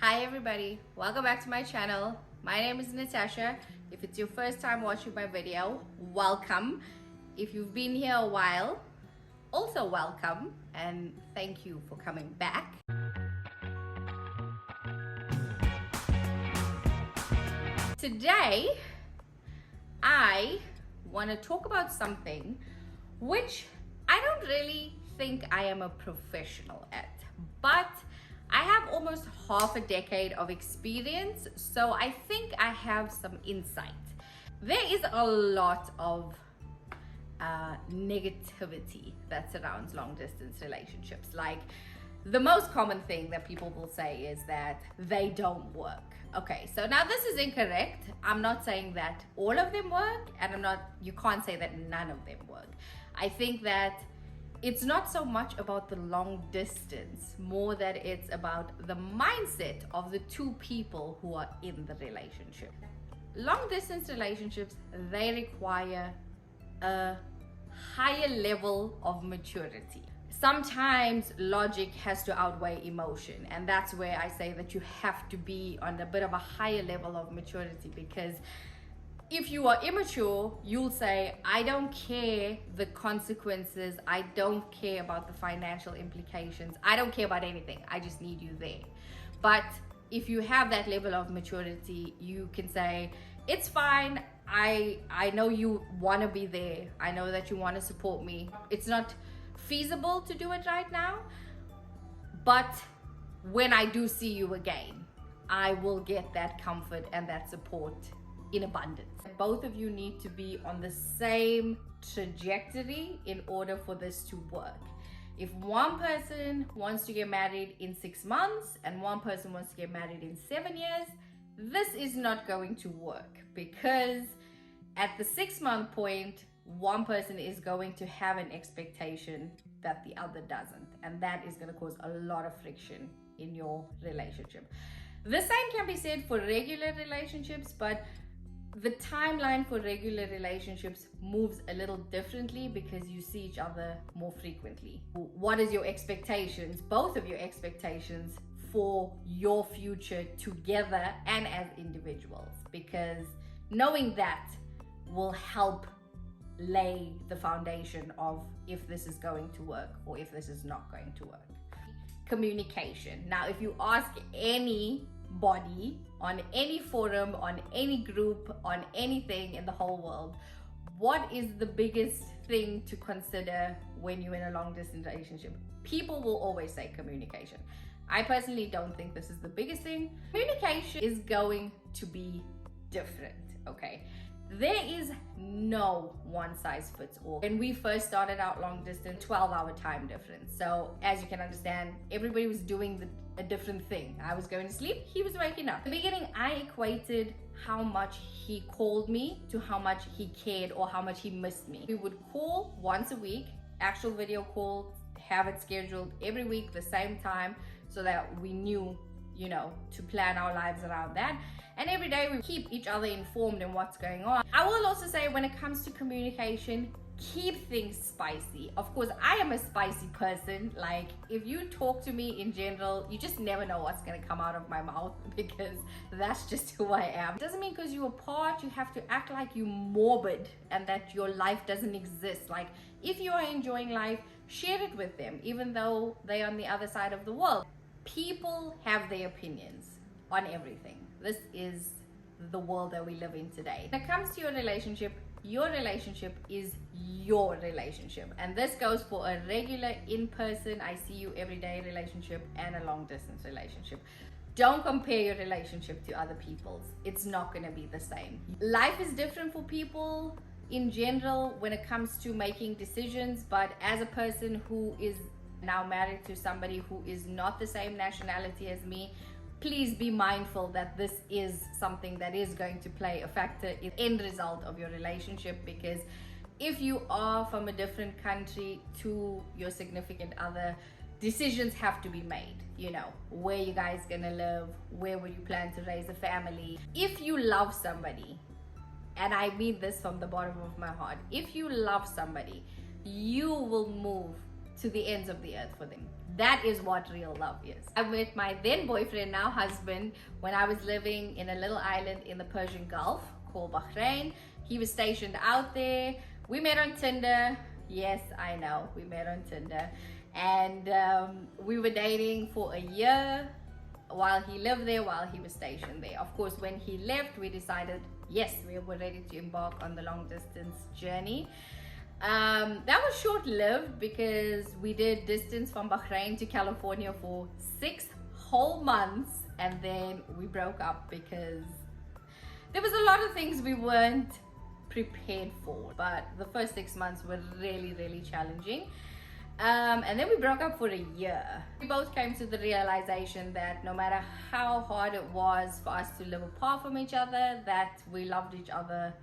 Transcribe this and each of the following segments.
Hi everybody, welcome back to my channel. My name is Natasha. If it's your first time watching my video, welcome. If you've been here a while, also welcome and thank you for coming back. Today, I want to talk about something which I don't really think I am a professional at, but I have almost half a decade of experience, so I think I have some insight. There is a lot of negativity that surrounds long distance relationships. Like, the most common thing that people will say is that they don't work. Okay, so now this is incorrect. I'm not saying that all of them work, and you can't say that none of them work. I think that it's not so much about the long distance, more that it's about the mindset of the two people who are in the relationship. Long distance relationships, they require a higher level of maturity. Sometimes logic has to outweigh emotion, and that's where I say that you have to be on a bit of a higher level of maturity, because if you are immature, you'll say, I don't care the consequences, I don't care about the financial implications, I don't care about anything, I just need you there. But if you have that level of maturity, you can say, it's fine, I know you want to be there, I know that you want to support me. It's not feasible to do it right now, but when I do see you again, I will get that comfort and that support in abundance. Both of you need to be on the same trajectory in order for this to work. If one person wants to get married in 6 months and one person wants to get married in 7 years, this is not going to work, because at the 6-month point, one person is going to have an expectation that the other doesn't, and that is going to cause a lot of friction in your relationship. The same can be said for regular relationships, but the timeline for regular relationships moves a little differently because you see each other more frequently. What is your expectations, both of your expectations, for your future together and as individuals? Because knowing that will help lay the foundation of if this is going to work or if this is not going to work. Communication. Now, if you ask anybody on any forum, on any group, on anything in the whole world, what is the biggest thing to consider when you're in a long distance relationship? People will always say communication. I personally don't think this is the biggest thing. Communication is going to be different, okay? There is no one size fits all. When we first started out long distance, 12-hour time difference. So as you can understand, everybody was doing a different thing. I was going to sleep, he was waking up. In the beginning, I equated how much he called me to how much he cared or how much he missed me. We would call once a week, actual video call, have it scheduled every week, the same time, so that we knew, to plan our lives around that. And every day we keep each other informed in what's going on. I will also say, when it comes to communication, keep things spicy. Of course, I am a spicy person. Like, if you talk to me in general, you just never know what's gonna come out of my mouth, because that's just who I am. It doesn't mean because you're apart, you have to act like you're morbid and that your life doesn't exist. Like, if you are enjoying life, share it with them, even though they're on the other side of the world. People have their opinions on everything. This is the world that we live in today. When it comes to your relationship is your relationship. And this goes for a regular in-person, I see you every day relationship and a long distance relationship. Don't compare your relationship to other people's. It's not gonna be the same. Life is different for people in general when it comes to making decisions, but as a person who is now married to somebody who is not the same nationality as me, please be mindful that this is something that is going to play a factor in the end result of your relationship. Because if you are from a different country to your significant other, decisions have to be made. Where you guys gonna live, where will you plan to raise a family. If you love somebody, and I mean this from the bottom of my heart, if you love somebody, you will move to the ends of the earth for them. That is what real love is. I met my then boyfriend, now husband, when I was living in a little island in the Persian Gulf called Bahrain. He was stationed out there. We met on Tinder. Yes, I know, we met on Tinder. And we were dating for a year while he lived there, while he was stationed there. Of course, when he left, we decided, yes, we were ready to embark on the long distance journey. That was short-lived because we did distance from Bahrain to California for 6 whole months, and then we broke up because there was a lot of things we weren't prepared for. But the first 6 months were really, really challenging. And then we broke up for a year. We both came to the realization that no matter how hard it was for us to live apart from each other, that we loved each other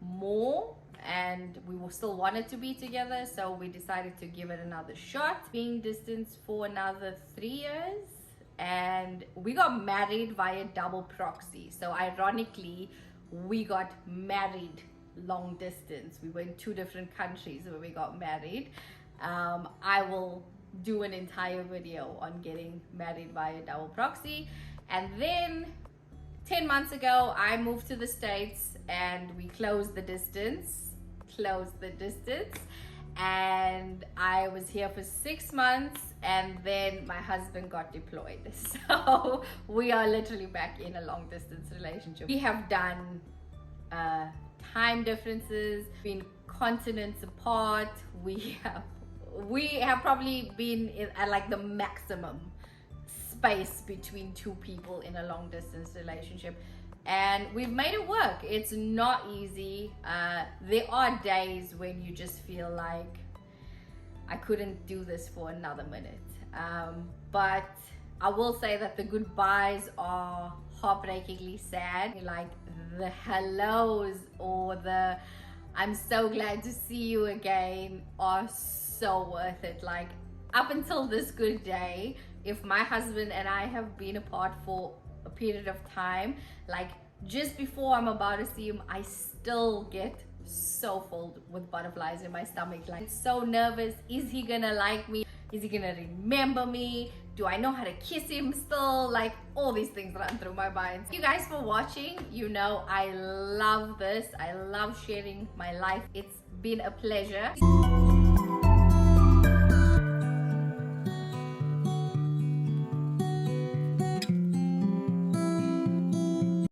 more and we still wanted to be together. So we decided to give it another shot, being distanced for another 3 years. And we got married via double proxy. So ironically, we got married long distance. We were in 2 different countries where we got married. I will do an entire video on getting married via double proxy. And then 10 months ago, I moved to the States and we closed the distance. And I was here for 6 months, and then my husband got deployed. So we are literally back in a long distance relationship. We have done time differences, been continents apart. We have probably been at like the maximum space between 2 people in a long distance relationship, and we've made it work. It's not easy. There are days when you just feel like I couldn't do this for another minute, but I will say that the goodbyes are heartbreakingly sad. Like the hellos or the I'm so glad to see you again are so worth it. Like up until this good day, if my husband and I have been apart for a period of time, like just before I'm about to see him, I still get so full with butterflies in my stomach. Like so nervous. Is he gonna like me? Is he gonna remember me? Do I know how to kiss him still? Like all these things run through my mind. Thank you guys for watching. You know I love this. I love sharing my life. It's been a pleasure.